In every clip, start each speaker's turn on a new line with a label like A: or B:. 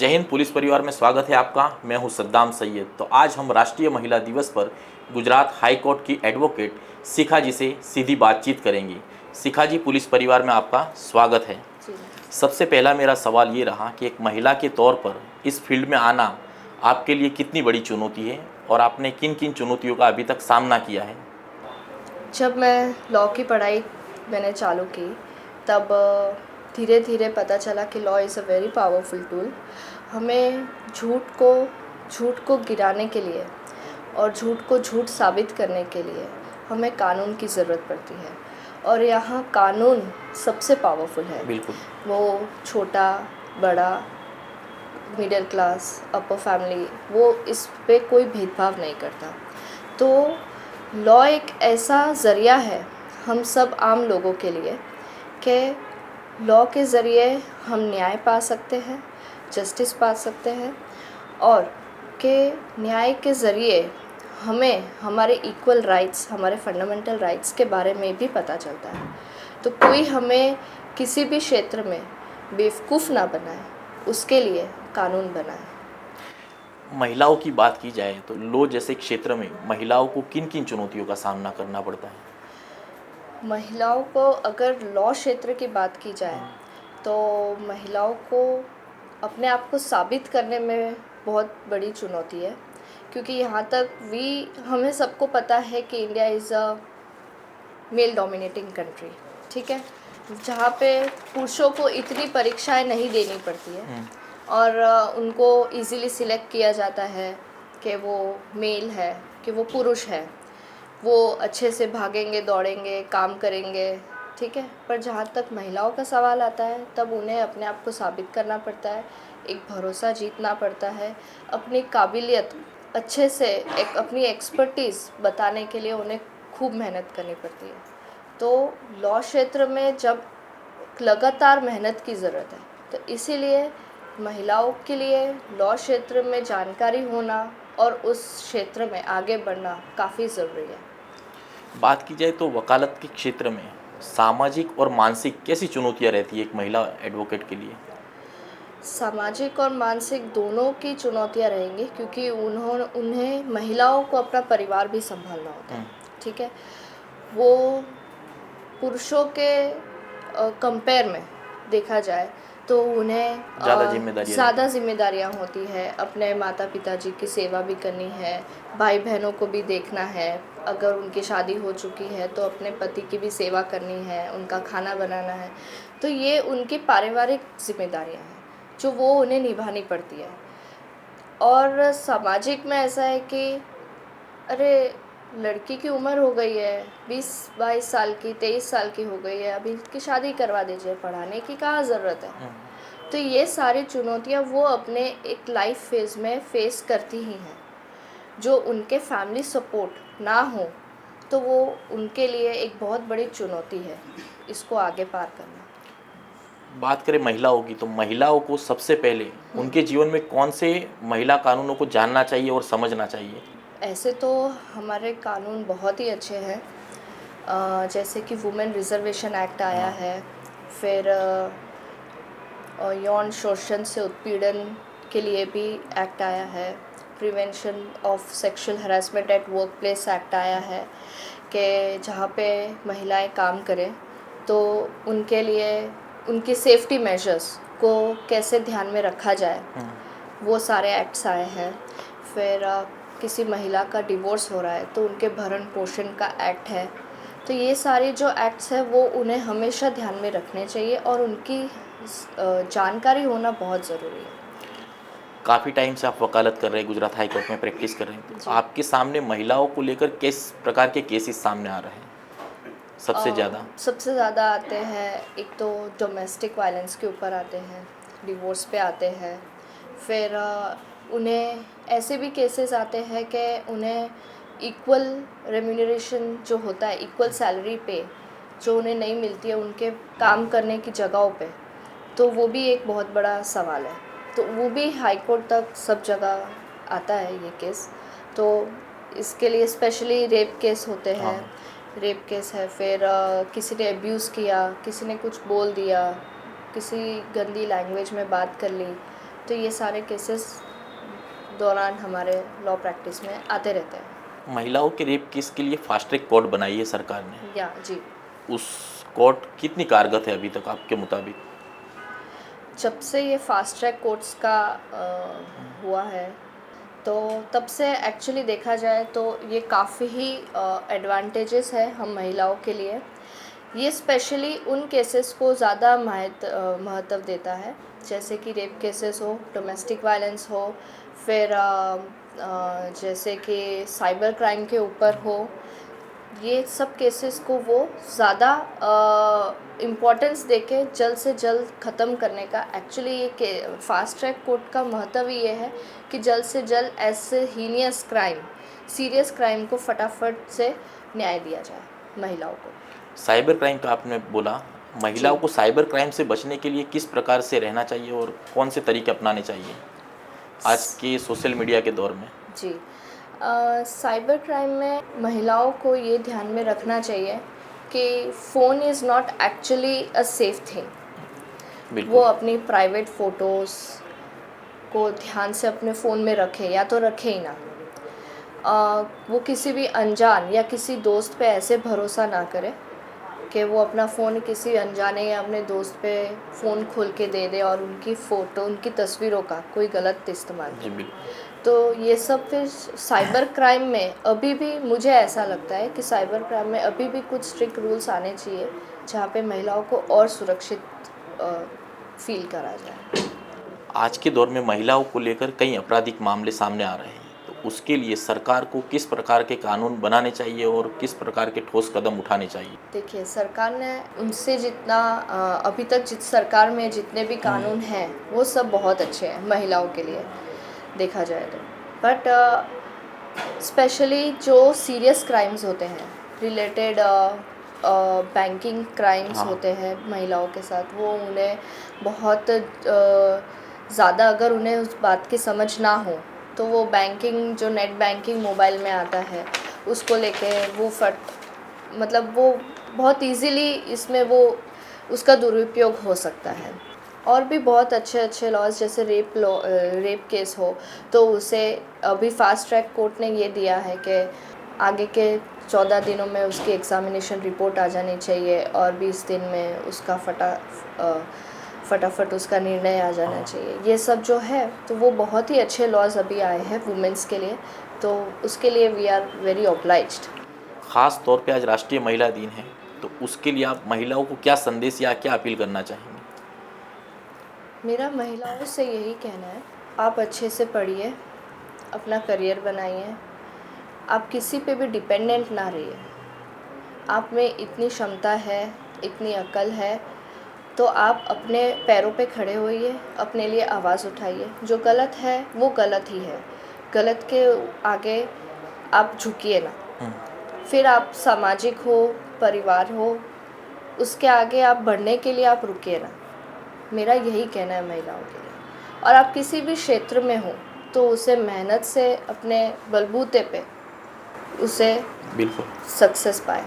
A: जय हिंद पुलिस परिवार में स्वागत है आपका। मैं हूं सद्दाम सैयद। तो आज हम राष्ट्रीय महिला दिवस पर गुजरात हाई कोर्ट की एडवोकेट शिखा जी से सीधी बातचीत करेंगे। शिखा जी, पुलिस परिवार में आपका स्वागत है। सबसे पहला मेरा सवाल ये रहा कि एक महिला के तौर पर इस फील्ड में आना आपके लिए कितनी बड़ी चुनौती है और आपने किन किन चुनौतियों का अभी तक सामना किया है?
B: जब मैं लॉ की पढ़ाई मैंने चालू की तब धीरे धीरे पता चला कि law is a very powerful tool. हमें झूठ को गिराने के लिए और झूठ को झूठ साबित करने के लिए हमें कानून की ज़रूरत पड़ती है, और यहाँ कानून सबसे पावरफुल है।
A: बिल्कुल।
B: वो छोटा बड़ा, मिडिल क्लास, अपर फैमिली, वो इस पे कोई भेदभाव नहीं करता। तो लॉ एक ऐसा ज़रिया है हम सब आम लोगों के लिए कि लॉ के ज़रिए हम न्याय पा सकते हैं, जस्टिस पा सकते हैं, और कि न्याय के ज़रिए हमें हमारे इक्वल राइट्स, हमारे फंडामेंटल राइट्स के बारे में भी पता चलता है। तो कोई हमें किसी भी क्षेत्र में बेवकूफ़ ना बनाए, उसके लिए कानून बनाए।
A: महिलाओं की बात की जाए तो लॉ जैसे क्षेत्र में महिलाओं को किन किन चुनौतियों का सामना करना पड़ता है?
B: महिलाओं को अगर लॉ क्षेत्र की बात की जाए तो महिलाओं को अपने आप को साबित करने में बहुत बड़ी चुनौती है, क्योंकि यहाँ तक हमें सबको पता है कि India is a male dominating country, ठीक है, जहाँ पे पुरुषों को इतनी परीक्षाएं नहीं देनी पड़ती है और उनको इजीली सिलेक्ट किया जाता है कि वो मेल है, कि वो पुरुष है, वो अच्छे से भागेंगे, दौड़ेंगे, काम करेंगे, ठीक है। पर जहाँ तक महिलाओं का सवाल आता है तब उन्हें अपने आप को साबित करना पड़ता है, एक भरोसा जीतना पड़ता है, अपनी काबिलियत अच्छे से अपनी एक्सपर्टीज़ बताने के लिए उन्हें खूब मेहनत करनी पड़ती है। तो लॉ क्षेत्र में जब लगातार मेहनत की ज़रूरत है, तो इसीलिए महिलाओं के लिए लॉ क्षेत्र में जानकारी होना और उस क्षेत्र में आगे बढ़ना काफ़ी ज़रूरी है।
A: बात की जाए तो वकालत के क्षेत्र में सामाजिक और मानसिक कैसी चुनौतियां रहती है एक महिला एडवोकेट के लिए?
B: सामाजिक और मानसिक दोनों की चुनौतियां रहेंगी, क्योंकि उन्हें महिलाओं को अपना परिवार भी संभालना होता है, ठीक है। वो पुरुषों के कंपेयर में देखा जाए तो उन्हें ज़्यादा जिम्मेदारियाँ होती है, अपने माता पिता जी की सेवा भी करनी है, भाई बहनों को भी देखना है, अगर उनकी शादी हो चुकी है तो अपने पति की भी सेवा करनी है, उनका खाना बनाना है। तो ये उनकी पारिवारिक जिम्मेदारियाँ हैं जो वो उन्हें निभानी पड़ती है। और सामाजिक में ऐसा है कि अरे, लड़की की उम्र हो गई है, 20-22 साल की, 23 साल की हो गई है, अभी इसकी शादी करवा दीजिए, पढ़ाने की कहाँ ज़रूरत है। तो ये सारी चुनौतियाँ वो अपने एक लाइफ फेज़ में फ़ेस करती ही हैं। जो उनके फैमिली सपोर्ट ना हो तो वो उनके लिए एक बहुत बड़ी चुनौती है, इसको आगे पार करना।
A: बात करें महिलाओं की तो महिलाओं को सबसे पहले उनके जीवन में कौन से महिला कानूनों को जानना चाहिए और समझना चाहिए?
B: ऐसे तो हमारे कानून बहुत ही अच्छे हैं, जैसे कि वुमेन रिजर्वेशन एक्ट आया है, फिर यौन शोषण से उत्पीड़न के लिए भी एक्ट आया है, prevention of sexual harassment at work place act आया है, कि जहाँ पे महिलाएं काम करें तो उनके लिए उनकी सेफ्टी मेजर्स को कैसे ध्यान में रखा जाए, वो सारे एक्ट्स आए हैं। फिर किसी महिला का डिवोर्स हो रहा है तो उनके भरण पोषण का एक्ट है। तो ये सारे जो एक्ट्स हैं वो उन्हें हमेशा ध्यान में रखने चाहिए और उनकी जानकारी होना बहुत ज़रूरी है।
A: काफ़ी टाइम से आप वकालत कर रहे हैं, गुजरात हाई कोर्ट में प्रैक्टिस कर रहे हैं, तो आपके सामने महिलाओं को लेकर किस प्रकार के केसेस सामने आ रहे हैं सबसे ज़्यादा?
B: आते हैं, एक तो डोमेस्टिक वायलेंस के ऊपर आते हैं, डिवोर्स पे आते हैं, फिर उन्हें ऐसे भी केसेस आते हैं कि उन्हें इक्वल रेम्यूनरेशन जो होता है, इक्वल सैलरी पे जो उन्हें नहीं मिलती है उनके काम करने की जगहों पे, तो वो भी एक बहुत बड़ा सवाल है। तो वो भी हाई कोर्ट तक सब जगह आता है ये केस। तो इसके लिए स्पेशली रेप केस होते हैं, रेप केस है, फिर किसी ने अब्यूज़ किया, किसी ने कुछ बोल दिया, किसी गंदी लैंग्वेज में बात कर ली, तो ये सारे केसेस दौरान हमारे लॉ प्रैक्टिस में आते रहते हैं।
A: महिलाओं के रेप केस के लिए फास्ट ट्रैक कोर्ट बनाई है सरकार ने,
B: या जी,
A: उस कोर्ट कितनी कारगर है अभी तक आपके मुताबिक?
B: जब से ये फास्ट ट्रैक कोर्ट्स का हुआ है तो तब से एक्चुअली देखा जाए तो ये काफ़ी ही एडवांटेजेस है हम महिलाओं के लिए। ये स्पेशली उन केसेस को ज़्यादा महत्व देता है, जैसे कि रेप केसेस हो, डोमेस्टिक वायलेंस हो, फिर जैसे कि साइबर क्राइम के ऊपर हो। ये सब केसेस को वो ज़्यादा इम्पोर्टेंस देके जल्द से जल्द ख़त्म करने का, एक्चुअली ये फास्ट ट्रैक कोर्ट का महत्व ही ये है कि जल्द से जल्द ऐसे हीनियस क्राइम, सीरियस क्राइम को फटाफट से न्याय दिया जाए महिलाओं को।
A: साइबर क्राइम का आपने बोला, महिलाओं को साइबर क्राइम से बचने के लिए किस प्रकार से रहना चाहिए और कौन से तरीके अपनाने चाहिए आज के सोशल मीडिया के दौर में? जी,
B: साइबर क्राइम में महिलाओं को ये ध्यान में रखना चाहिए कि phone is not actually a safe thing. वो अपनी प्राइवेट फ़ोटोज़ को ध्यान से अपने फ़ोन में रखे या तो रखे ही ना। वो किसी भी अनजान या किसी दोस्त पे ऐसे भरोसा ना करे कि वो अपना फ़ोन किसी अनजाने या अपने दोस्त पे फ़ोन खोल के दे दे और उनकी फ़ोटो, उनकी तस्वीरों का कोई गलत इस्तेमाल करे। तो ये सब फिर साइबर क्राइम में अभी भी मुझे ऐसा लगता है कि साइबर क्राइम में अभी भी कुछ स्ट्रिक्ट रूल्स आने चाहिए जहाँ पे महिलाओं को और सुरक्षित फील करा जाए।
A: आज के दौर में महिलाओं को लेकर कई आपराधिक मामले सामने आ रहे हैं, तो उसके लिए सरकार को किस प्रकार के कानून बनाने चाहिए और किस प्रकार के ठोस कदम उठाने चाहिए?
B: देखिए, सरकार ने उनसे जितना अभी तक जिस सरकार में जितने भी कानून हैं वो सब बहुत अच्छे हैं महिलाओं के लिए देखा जाए तो। बट स्पेशली जो सीरियस क्राइम्स होते हैं रिलेटेड बैंकिंग क्राइम्स होते हैं महिलाओं के साथ, वो उन्हें बहुत ज़्यादा, अगर उन्हें उस बात की समझ ना हो तो वो बैंकिंग, जो नेट बैंकिंग मोबाइल में आता है उसको लेके वो मतलब वो बहुत इजीली इसमें वो उसका दुरुपयोग हो सकता है। और भी बहुत अच्छे अच्छे लॉज, जैसे रेप केस हो तो उसे अभी फास्ट ट्रैक कोर्ट ने ये दिया है कि आगे के 14 दिनों में उसकी एग्ज़ामिनेशन रिपोर्ट आ जानी चाहिए और 20 दिन में उसका फटाफट उसका निर्णय आ जाना चाहिए। ये सब जो है तो वो बहुत ही अच्छे लॉज अभी आए हैं वुमेंस के लिए, तो उसके लिए वी आर वेरी ऑब्लाइज्ड।
A: ख़ास तौर पे आज राष्ट्रीय महिला दिन है, तो उसके लिए आप महिलाओं को क्या संदेश या क्या अपील करना चाहेंगे?
B: मेरा महिलाओं से यही कहना है, आप अच्छे से पढ़िए, अपना करियर बनाइए, आप किसी पे भी डिपेंडेंट ना रहिए। आप में इतनी क्षमता है, इतनी अक्ल है, तो आप अपने पैरों पे खड़े होइए, अपने लिए आवाज़ उठाइए। जो गलत है वो गलत ही है, गलत के आगे आप झुकिए ना। फिर आप सामाजिक हो, परिवार हो, उसके आगे आप बढ़ने के लिए आप रुकिए ना। मेरा यही कहना है महिलाओं के लिए। और आप किसी भी क्षेत्र में हो तो उसे मेहनत से अपने बलबूते पे उसे
A: बिल्कुल
B: सक्सेस पाए।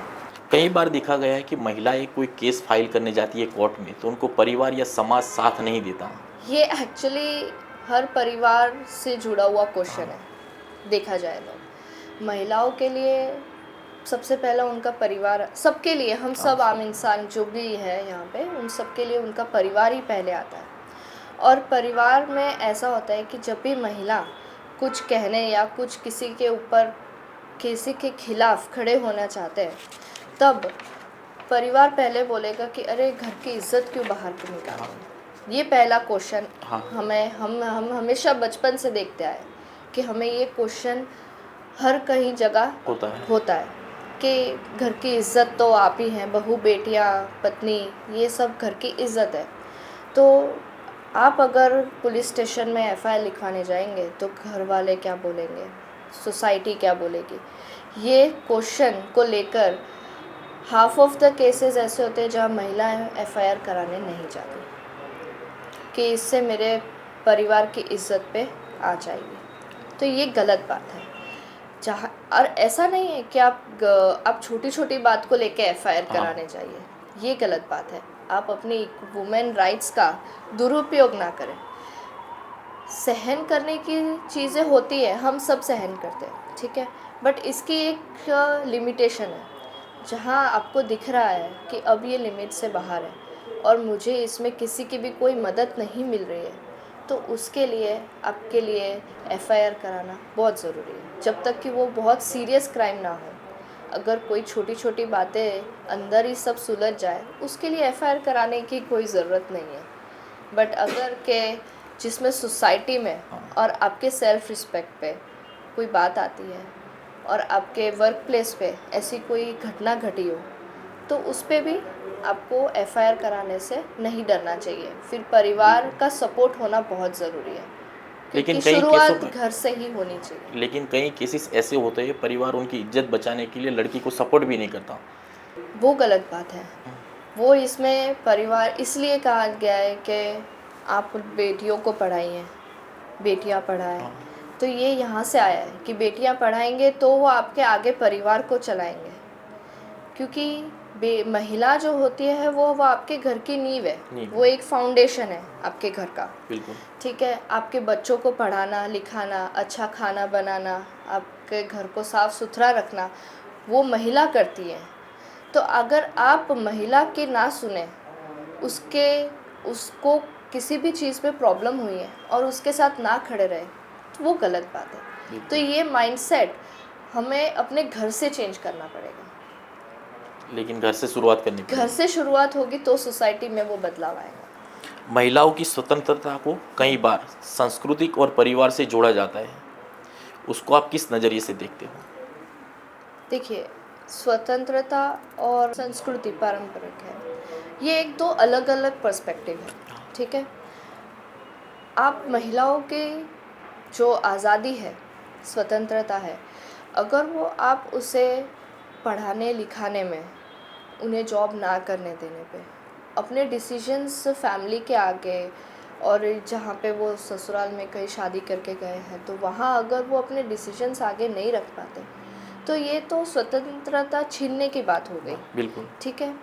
A: कई बार देखा गया है कि महिलाएं कोई केस फाइल करने जाती है कोर्ट में, तो उनको परिवार या समाज साथ नहीं देता।
B: ये एक्चुअली हर परिवार से जुड़ा हुआ क्वेश्चन है देखा जाए तो। महिलाओं के लिए सबसे पहला उनका परिवार, सबके लिए, हम सब आम इंसान जो भी है यहाँ पे, उन सब के लिए उनका परिवार ही पहले आता है। और परिवार में ऐसा होता है कि जब भी महिला कुछ कहने या कुछ किसी के ऊपर, किसी के खिलाफ खड़े होना चाहते हैं, तब परिवार पहले बोलेगा कि अरे घर की इज्जत क्यों बाहर क्यों निकालें। ये पहला क्वेश्चन हम हमेशा बचपन से देखते आए कि हमें ये क्वेश्चन हर कहीं जगह होता है कि घर की इज्जत तो आप ही हैं, बहू, बेटियां, पत्नी, ये सब घर की इज्जत है। तो आप अगर पुलिस स्टेशन में एफआईआर लिखवाने जाएंगे तो घर वाले क्या बोलेंगे, सोसाइटी क्या बोलेगी। ये क्वेश्चन को लेकर हाफ ऑफ द केसेस ऐसे होते हैं जहाँ महिलाएं एफआईआर कराने नहीं जाती कि इससे मेरे परिवार की इज्जत पे आ जाएगी। तो ये गलत बात है। जहाँ, और ऐसा नहीं है कि आप छोटी छोटी बात को लेके एफआईआर कराने जाइए, ये गलत बात है। आप अपनी वुमेन राइट्स का दुरुपयोग ना करें। सहन करने की चीज़ें होती है, हम सब सहन करते हैं, ठीक है, बट इसकी एक लिमिटेशन है। जहाँ आपको दिख रहा है कि अब ये लिमिट से बाहर है और मुझे इसमें किसी की भी कोई मदद नहीं मिल रही है, तो उसके लिए आपके लिए एफआईआर कराना बहुत ज़रूरी है, जब तक कि वो बहुत सीरियस क्राइम ना हो। अगर कोई छोटी छोटी बातें अंदर ही सब सुलझ जाए, उसके लिए एफआईआर कराने की कोई ज़रूरत नहीं है। बट अगर के जिसमें सोसाइटी में और आपके सेल्फ रिस्पेक्ट पे कोई बात आती है और आपके वर्क प्लेस पे ऐसी कोई घटना घटी हो, तो उस पे भी आपको एफआईआर कराने से नहीं डरना चाहिए। फिर परिवार का सपोर्ट होना बहुत ज़रूरी है,
A: लेकिन
B: क्योंकि
A: कई केसों
B: शुरुआत
A: में
B: घर से ही होनी चाहिए।
A: लेकिन कई केसेस ऐसे होते हैं परिवार उनकी इज्जत बचाने के लिए लड़की को सपोर्ट भी नहीं करता।
B: वो गलत बात है। वो इसमें परिवार इसलिए कहा गया है कि आप बेटियों को पढ़ाइए, बेटियां पढ़ाएं, तो ये यहाँ से आया है कि बेटियां पढ़ाएंगे तो वो आपके आगे परिवार को चलाएंगे, क्योंकि महिला जो होती है वो आपके घर की नींव है, वो एक फाउंडेशन है आपके घर का।
A: बिल्कुल।
B: ठीक है, आपके बच्चों को पढ़ाना लिखाना, अच्छा खाना बनाना, आपके घर को साफ़ सुथरा रखना, वो महिला करती है। तो अगर आप महिला की ना सुने, उसको किसी भी चीज़ में प्रॉब्लम हुई है और उसके साथ ना खड़े रहे, तो वो गलत बात है। तो ये माइंडसेट हमें अपने घर से चेंज करना पड़ेगा।
A: लेकिन घर से शुरुआत करनी
B: घर
A: पड़ेगी।
B: से शुरुआत होगी तो सोसाइटी में वो बदलाव आएगा।
A: महिलाओं की स्वतंत्रता को कई बार सांस्कृतिक और परिवार से जोड़ा जाता है, उसको आप किस नज़रिए से देखते हो?
B: देखिए, स्वतंत्रता और संस्कृति पारंपरिक है, ये एक दो अलग अलग पर्सपेक्टिव है, ठीक है। आप महिलाओं के जो आज़ादी है, स्वतंत्रता है, अगर वो आप उसे पढ़ाने लिखाने में, उन्हें जॉब ना करने देने पे, अपने डिसीजंस फैमिली के आगे, और जहाँ पे वो ससुराल में कहीं शादी करके गए हैं तो वहाँ अगर वो अपने डिसीजंस आगे नहीं रख पाते, तो ये तो स्वतंत्रता छीनने की बात हो गई।
A: बिल्कुल।
B: ठीक है,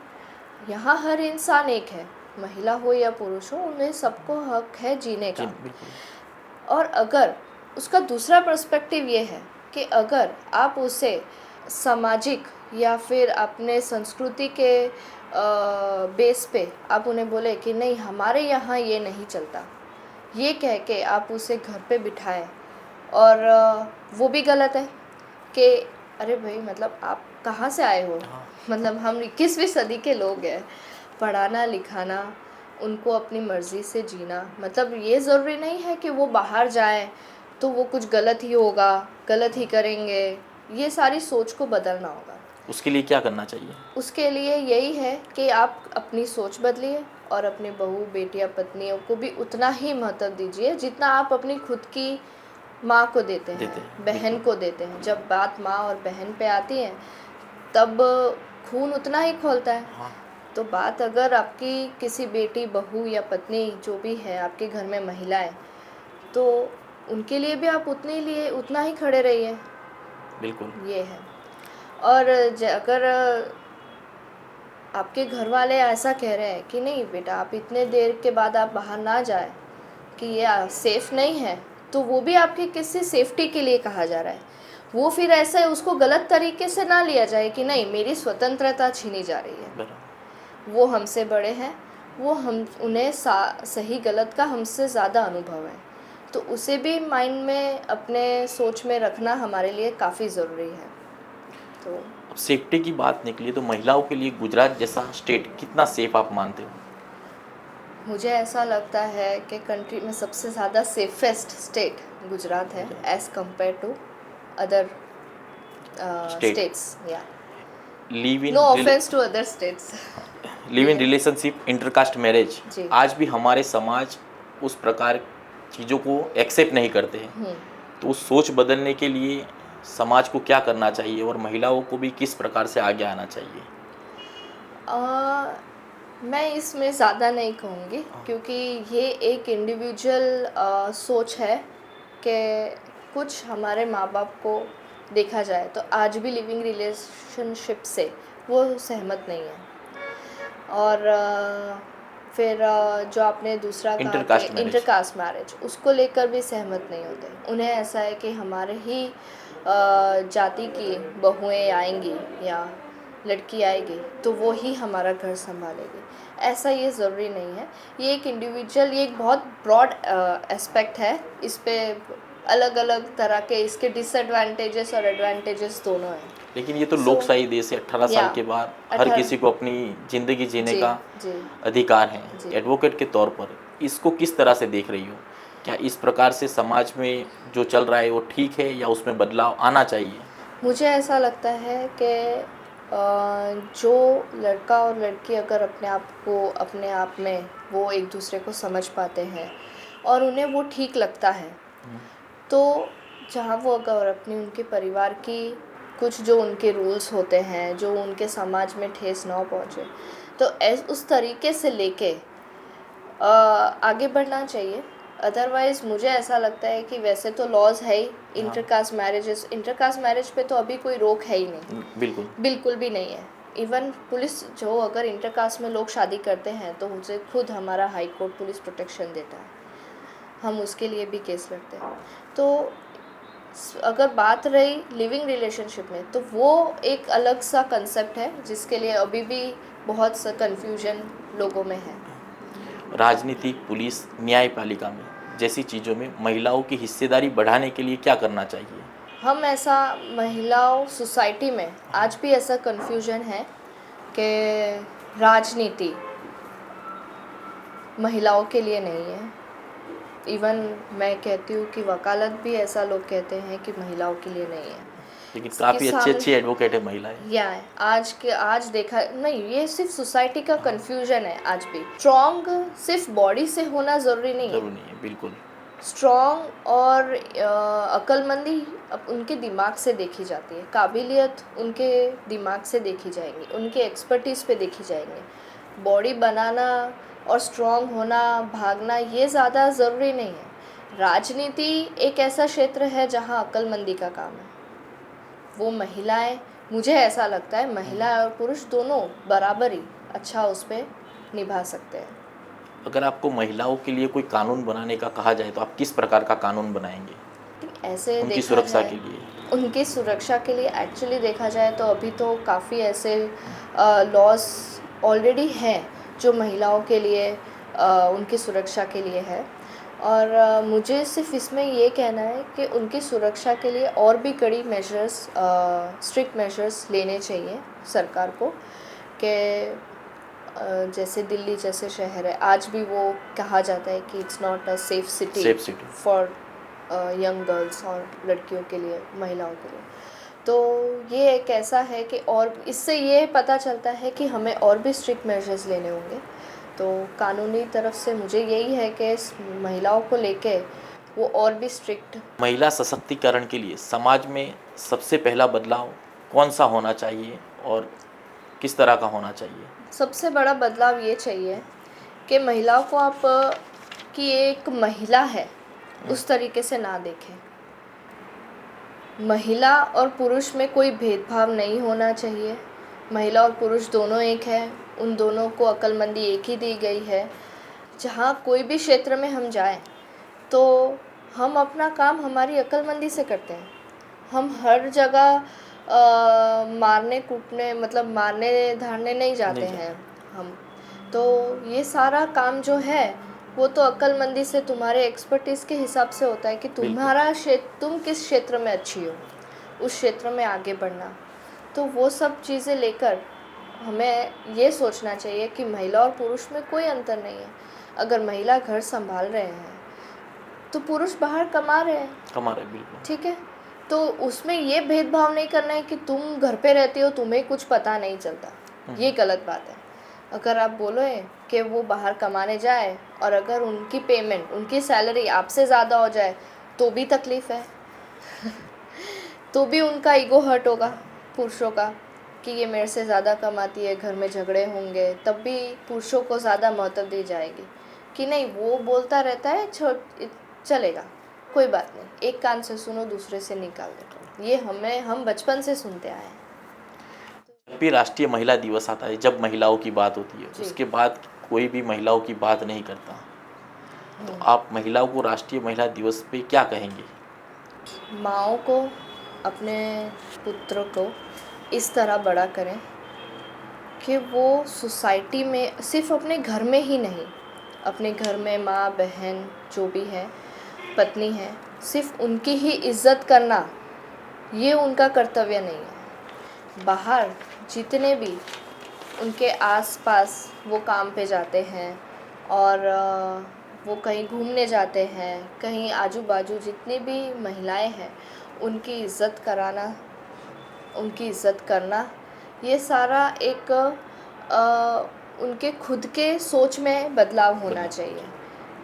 B: यहाँ हर इंसान एक है, महिला हो या पुरुष हो, उन्हें सबको हक है जीने का।
A: बिल्कुल।
B: और अगर उसका दूसरा पर्सपेक्टिव ये है कि अगर आप उसे सामाजिक या फिर अपने संस्कृति के बेस पे आप उन्हें बोले कि नहीं हमारे यहाँ ये नहीं चलता, ये कह के आप उसे घर पे बिठाएं, और वो भी गलत है कि अरे भाई मतलब आप कहाँ से आए हो, मतलब हम 21वीं सदी के लोग हैं। पढ़ाना लिखाना, उनको अपनी मर्ज़ी से जीना, मतलब ये ज़रूरी नहीं है कि वो बाहर जाएं तो वो कुछ गलत ही होगा, गलत ही करेंगे। ये सारी सोच को बदलना होगा।
A: उसके लिए क्या करना चाहिए?
B: उसके लिए यही है कि आप अपनी सोच बदलिए और अपने बहू बेटियां पत्नियों को भी उतना ही महत्व दीजिए जितना आप अपनी खुद की माँ को देते हैं, बहन को देते हैं। जब बात माँ और बहन पे आती है तब खून उतना ही खौलता है।
A: हाँ।
B: तो बात अगर आपकी किसी बेटी बहू या पत्नी जो भी है आपके घर में महिलाएं, तो उनके लिए भी आप उतना ही खड़े रहिए।
A: बिल्कुल।
B: ये है। और अगर आपके घर वाले ऐसा कह रहे हैं कि नहीं बेटा आप इतने देर के बाद आप बाहर ना जाए कि ये सेफ़ नहीं है, तो वो भी आपकी किसी सेफ्टी के लिए कहा जा रहा है। वो फिर ऐसे उसको गलत तरीके से ना लिया जाए कि नहीं मेरी स्वतंत्रता छीनी जा रही है। वो हमसे बड़े हैं, वो हम उन्हें सही गलत का हमसे ज़्यादा अनुभव है, तो उसे भी माइंड में अपने सोच में रखना हमारे लिए काफ़ी ज़रूरी है। तो
A: अब सेफ्टी की बात निकली तो महिलाओं के लिए गुजरात जैसा स्टेट कितना सेफ आप मानते हो?
B: मुझे ऐसा लगता है कि कंट्री में सबसे ज़्यादा सेफेस्ट स्टेट गुजरात है as compare to other states. या no offence to other states.
A: Live in relationship, intercaste marriage, आज भी हमारे समाज उस प्रकार चीज़ों को एक्सेप्ट नहीं करते हैं। तो उस सोच बदलने के लिए समाज को क्या करना चाहिए और महिलाओं को भी किस प्रकार से आगे आना चाहिए?
B: मैं इसमें ज़्यादा नहीं कहूँगी, क्योंकि ये एक इंडिविजुअल सोच है कि कुछ हमारे माँ बाप को देखा जाए तो आज भी लिविंग रिलेशनशिप से वो सहमत नहीं है। और फिर जो आपने दूसरा कहा
A: Intercaste
B: कि
A: marriage।
B: इंटरकास्ट मैरिज, उसको लेकर भी सहमत नहीं होते। उन्हें ऐसा है कि हमारे ही जाति की बहुएं आएंगी या लड़की आएगी तो वो ही हमारा घर संभालेगी। ऐसा ये ज़रूरी नहीं है। ये एक इंडिविजुअल, ये एक बहुत ब्रॉड एस्पेक्ट है। इस पे अलग अलग तरह के इसके डिसएडवांटेजेस और एडवांटेजेस दोनों हैं।
A: लेकिन ये तो
B: So,
A: लोकशाही देश है, 18 साल
B: या
A: के बाद हर
B: 18
A: किसी को अपनी ज़िंदगी जीने
B: जी
A: का
B: जी
A: अधिकार है।
B: जी।
A: एडवोकेट के तौर पर इसको किस तरह से देख रही हो? क्या इस प्रकार से समाज में जो चल रहा है वो ठीक है या उसमें बदलाव आना चाहिए?
B: मुझे ऐसा लगता है कि जो लड़का और लड़की अगर अपने आप में वो एक दूसरे को समझ पाते हैं और उन्हें वो ठीक लगता है, तो जहाँ वो अगर अपनी उनके परिवार की कुछ जो उनके रूल्स होते हैं, जो उनके समाज में ठेस ना पहुँचे, तो उस तरीके से लेके आगे बढ़ना चाहिए। अदरवाइज़ मुझे ऐसा लगता है कि वैसे तो लॉज है ही, इंटरकास्ट मैरिज पे तो अभी कोई रोक है ही नहीं,
A: बिल्कुल।
B: बिल्कुल भी नहीं है। इवन पुलिस जो अगर इंटरकास्ट में लोग शादी करते हैं तो उसे खुद हमारा हाई कोर्ट पुलिस प्रोटेक्शन देता है, हम उसके लिए भी केस लड़ते हैं। तो अगर बात रही लिविंग रिलेशनशिप में, तो वो एक अलग सा कंसेप्ट है जिसके लिए अभी भी बहुत सा कन्फ्यूजन लोगों में है।
A: राजनीति, पुलिस, न्यायपालिका में जैसी चीज़ों में महिलाओं की हिस्सेदारी बढ़ाने के लिए क्या करना चाहिए?
B: हम ऐसा महिलाओं सोसाइटी में आज भी ऐसा कन्फ्यूजन है कि राजनीति महिलाओं के लिए नहीं है। इवन मैं कहती हूँ कि वकालत भी ऐसा लोग कहते हैं कि महिलाओं के लिए नहीं है।
A: लेकिन काफ़ी अच्छे
B: सामने-
A: अच्छे एडवोकेट है महिलाएं।
B: या है आज देखा नहीं, ये सिर्फ सोसाइटी का कन्फ्यूजन है। आज भी स्ट्रॉन्ग सिर्फ बॉडी से होना ज़रूरी नहीं है।
A: जरूर नहीं है, बिल्कुल।
B: स्ट्रॉन्ग और अक्लमंदी उनके दिमाग से देखी जाती है, काबिलियत उनके दिमाग से देखी जाएंगी, उनके एक्सपर्टीज़ पे देखी जाएंगी। बॉडी बनाना और स्ट्रॉन्ग होना, भागना, ये ज़्यादा ज़रूरी नहीं है। राजनीति एक ऐसा क्षेत्र है जहाँ अक्लमंदी का काम है। वो महिलाएं, मुझे ऐसा लगता है महिला और पुरुष दोनों बराबर ही अच्छा उस पर निभा सकते हैं।
A: अगर आपको महिलाओं के लिए कोई कानून बनाने का कहा जाए तो आप किस प्रकार का कानून बनाएंगे
B: ऐसे
A: उनकी
B: देखा
A: सुरक्षा
B: जाए,
A: के लिए?
B: उनकी सुरक्षा के लिए एक्चुअली देखा जाए तो अभी तो काफ़ी ऐसे लॉज ऑलरेडी हैं जो महिलाओं के लिए उनकी सुरक्षा के लिए है। और मुझे सिर्फ इसमें ये कहना है कि उनकी सुरक्षा के लिए और भी कड़ी मेजर्स, स्ट्रिक्ट मेजर्स लेने चाहिए सरकार को। कि जैसे दिल्ली जैसे शहर है, आज भी वो कहा जाता है कि it's not a safe city for young girls और लड़कियों के लिए, महिलाओं के लिए। तो ये एक ऐसा है कि और इससे ये पता चलता है कि हमें और भी स्ट्रिक्ट मेजर्स लेने होंगे। तो कानूनी तरफ से मुझे यही है कि महिलाओं को लेके वो और भी स्ट्रिक्ट।
A: महिला सशक्तिकरण के लिए समाज में सबसे पहला बदलाव कौन सा होना चाहिए और किस तरह का होना चाहिए?
B: सबसे बड़ा बदलाव ये चाहिए कि महिलाओं को आप कि एक महिला है उस तरीके से ना देखें। महिला और पुरुष में कोई भेदभाव नहीं होना चाहिए। महिला और पुरुष दोनों एक है, उन दोनों को अक्लमंदी एक ही दी गई है। जहाँ कोई भी क्षेत्र में हम जाएं तो हम अपना काम हमारी अक्लमंदी से करते हैं। हम हर जगह मारने कूटने, मतलब मारने धारने नहीं जाते हैं हम। तो ये सारा काम जो है वो तो अक्लमंदी से, तुम्हारे एक्सपर्टीज़ के हिसाब से होता है कि तुम्हारा क्षेत्र, तुम किस क्षेत्र में अच्छी हो, उस क्षेत्र में आगे बढ़ना। तो वो सब चीज़ें लेकर हमें ये सोचना चाहिए कि महिला और पुरुष में कोई अंतर नहीं है। अगर महिला घर संभाल रहे हैं तो पुरुष बाहर कमा रहे हैं,
A: बिल्कुल
B: ठीक है। तो उसमें ये भेदभाव नहीं करना है कि तुम घर पे रहती हो, तुम्हें कुछ पता नहीं चलता, ये गलत बात है। अगर आप बोलो कि वो बाहर कमाने जाए और अगर उनकी पेमेंट, उनकी सैलरी आपसे ज़्यादा हो जाए तो भी तकलीफ़ है तो भी उनका ईगो हर्ट होगा पुरुषों का कि ये मेरे से ज़्यादा कमाती है, घर में झगड़े होंगे, तब भी पुरुषों को ज़्यादा महत्व दी जाएगी कि नहीं वो बोलता रहता है, चलेगा, कोई बात नहीं, एक कान से सुनो दूसरे से निकाल दो। ये हम बचपन से सुनते आए हैं।
A: जब भी राष्ट्रीय महिला दिवस आता है, जब महिलाओं की बात होती है, उसके बाद कोई भी महिलाओं की बात नहीं करता। तो आप महिलाओं को राष्ट्रीय महिला दिवस पे क्या कहेंगे?
B: माँओं को अपने पुत्र को इस तरह बड़ा करें कि वो सोसाइटी में सिर्फ अपने घर में ही नहीं, अपने घर में माँ बहन जो भी है, पत्नी है, सिर्फ उनकी ही इज़्ज़त करना ये उनका कर्तव्य नहीं है। बाहर जितने भी उनके आसपास वो काम पे जाते हैं और वो कहीं घूमने जाते हैं, कहीं आजू बाजू जितनी भी महिलाएं हैं उनकी इज़्ज़त कराना, उनकी इज़्ज़त करना, ये सारा एक उनके खुद के सोच में बदलाव होना चाहिए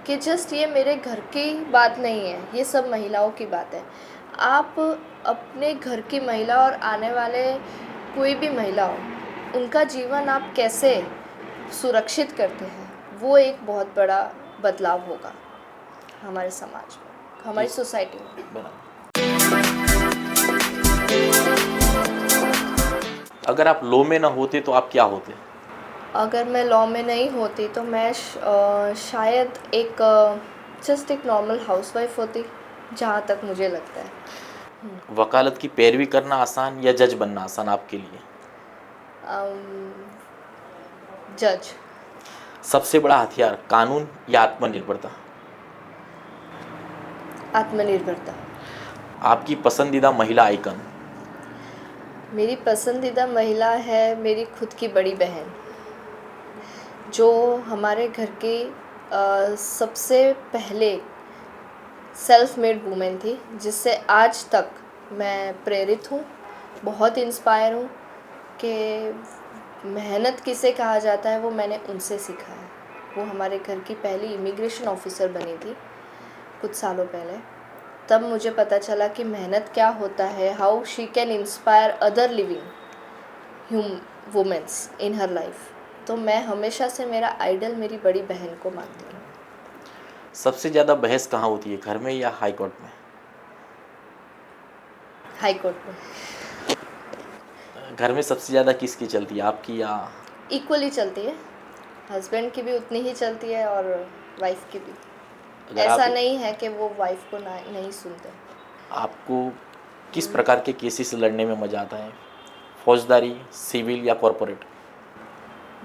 B: कि जस्ट ये मेरे घर की बात नहीं है, ये सब महिलाओं की बात है। आप अपने घर की महिला और आने वाले कोई भी महिला हो, उनका जीवन आप कैसे सुरक्षित करते हैं, वो एक बहुत बड़ा बदलाव होगा हमारे समाज में, हमारी सोसाइटी में।
A: बराबर। अगर आप लॉ में ना होते तो आप क्या होते?
B: अगर मैं लॉ में नहीं होती तो मैं शायद एक जस्ट एक नॉर्मल हाउसवाइफ होती, जहाँ तक मुझे लगता है।
A: वकालत की पैरवी करना आसान या जज बनना आसान आपके लिए?
B: जज।
A: सबसे बड़ा हथियार कानून या आत्मनिर्भरता?
B: आत्मनिर्भरता।
A: आपकी पसंदीदा महिला आइकन?
B: मेरी पसंदीदा महिला है मेरी खुद की बड़ी बहन, जो हमारे घर की सबसे पहले सेल्फ मेड वूमेन थी, जिससे आज तक मैं प्रेरित हूँ, बहुत इंस्पायर हूँ कि मेहनत किसे कहा जाता है वो मैंने उनसे सीखा है। वो हमारे घर की पहली इमिग्रेशन ऑफिसर बनी थी कुछ सालों पहले, तब मुझे पता चला कि मेहनत क्या होता है, how she can inspire other living womens in her life. तो मैं हमेशा से मेरा आइडल मेरी बड़ी बहन को मानती हूँ।
A: सबसे ज़्यादा बहस कहाँ होती है, घर में या हाई कोर्ट में?
B: हाई कोर्ट में।
A: घर में सबसे ज़्यादा किसकी चलती है, आपकी या?
B: इक्वली चलती है, हस्बैंड की भी उतनी ही चलती है और वाइफ की भी।
A: अगर
B: ऐसा
A: आप,
B: नहीं है कि वो वाइफ को नहीं सुनते।
A: आपको किस प्रकार के केसेस लड़ने में मज़ा आता है, फौजदारी, सिविल या कॉरपोरेट?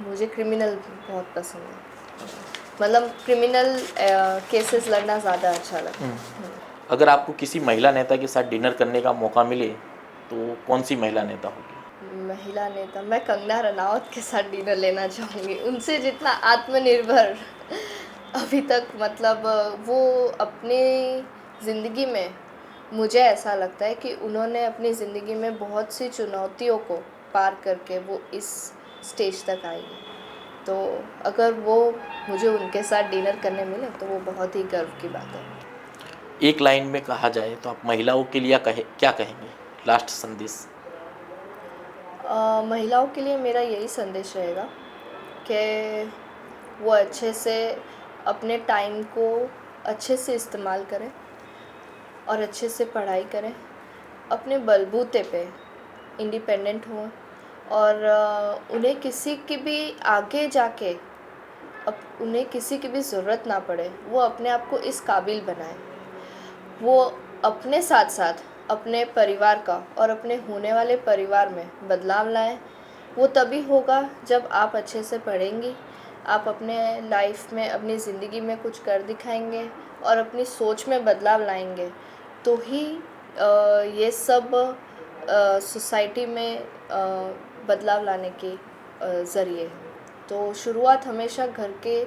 B: मुझे क्रिमिनल बहुत पसंद है, मतलब क्रिमिनल केसेस लड़ना ज़्यादा अच्छा लगता है।
A: अगर आपको किसी महिला नेता के साथ डिनर करने का मौका मिले तो कौन सी महिला नेता होगी?
B: महिला नेता, मैं कंगना रनावत के साथ डिनर लेना चाहूँगी। उनसे जितना आत्मनिर्भर अभी तक, मतलब वो अपनी ज़िंदगी में, मुझे ऐसा लगता है कि उन्होंने अपनी ज़िंदगी में बहुत सी चुनौतियों को पार करके वो इस स्टेज तक आई है। तो अगर वो मुझे उनके साथ डिनर करने मिले तो वो बहुत ही गर्व की बात है।
A: एक लाइन में कहा जाए तो आप महिलाओं के लिए क्या कहेंगे, लास्ट संदेश?
B: महिलाओं के लिए मेरा यही संदेश रहेगा कि वो अच्छे से अपने टाइम को अच्छे से इस्तेमाल करें और अच्छे से पढ़ाई करें, अपने बलबूते पे इंडिपेंडेंट हों और उन्हें किसी की भी आगे जाके उन्हें किसी की भी ज़रूरत ना पड़े, वो अपने आप को इस काबिल बनाएं। वो अपने साथ साथ अपने परिवार का और अपने होने वाले परिवार में बदलाव लाएं। वो तभी होगा जब आप अच्छे से पढ़ेंगी, आप अपने लाइफ में, अपनी ज़िंदगी में कुछ कर दिखाएंगे और अपनी सोच में बदलाव लाएंगे, तो ही ये सब सोसाइटी में बदलाव लाने के ज़रिए। तो शुरुआत हमेशा घर के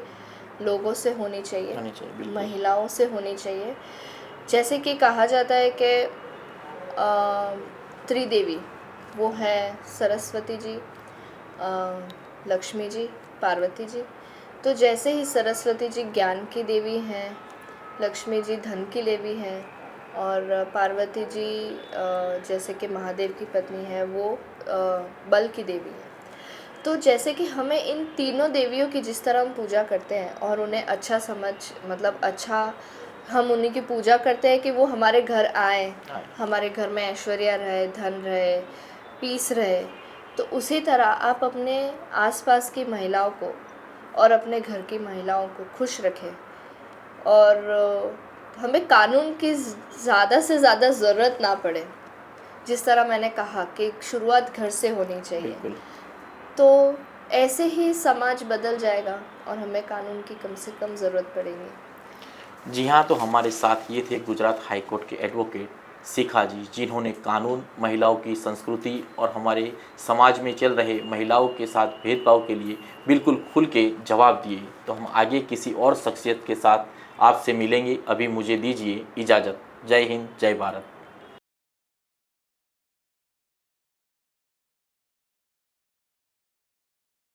B: लोगों से होनी चाहिए, महिलाओं से होनी चाहिए। जैसे कि कहा जाता है कि त्रिदेवी, वो है सरस्वती जी, लक्ष्मी जी, पार्वती जी। तो जैसे ही सरस्वती जी ज्ञान की देवी हैं, लक्ष्मी जी धन की देवी हैं और पार्वती जी जैसे कि महादेव की पत्नी है, वो बल की देवी है। तो जैसे कि हमें इन तीनों देवियों की जिस तरह हम पूजा करते हैं और उन्हें अच्छा मतलब अच्छा, हम उन्हीं की पूजा करते हैं कि वो हमारे घर आए, हमारे घर में ऐश्वर्य रहे, धन रहे, पीस रहे। तो उसी तरह आप अपने आसपास की महिलाओं को और अपने घर की महिलाओं को खुश रखें। और हमें कानून की ज़्यादा से ज़्यादा ज़रूरत ना पड़े। जिस तरह मैंने कहा कि शुरुआत घर से होनी चाहिए,
A: बिल्कुल।
B: तो ऐसे ही समाज बदल जाएगा और हमें कानून की कम से कम ज़रूरत पड़ेगी।
A: जी हाँ, तो हमारे साथ ये थे गुजरात हाई कोर्ट के एडवोकेट शिखा जी, जिन्होंने कानून, महिलाओं की संस्कृति और हमारे समाज में चल रहे महिलाओं के साथ भेदभाव के लिए बिल्कुल खुल के जवाब दिए। तो हम आगे किसी और शख्सियत के साथ आपसे मिलेंगे। अभी मुझे दीजिए इजाज़त। जय हिंद, जय भारत।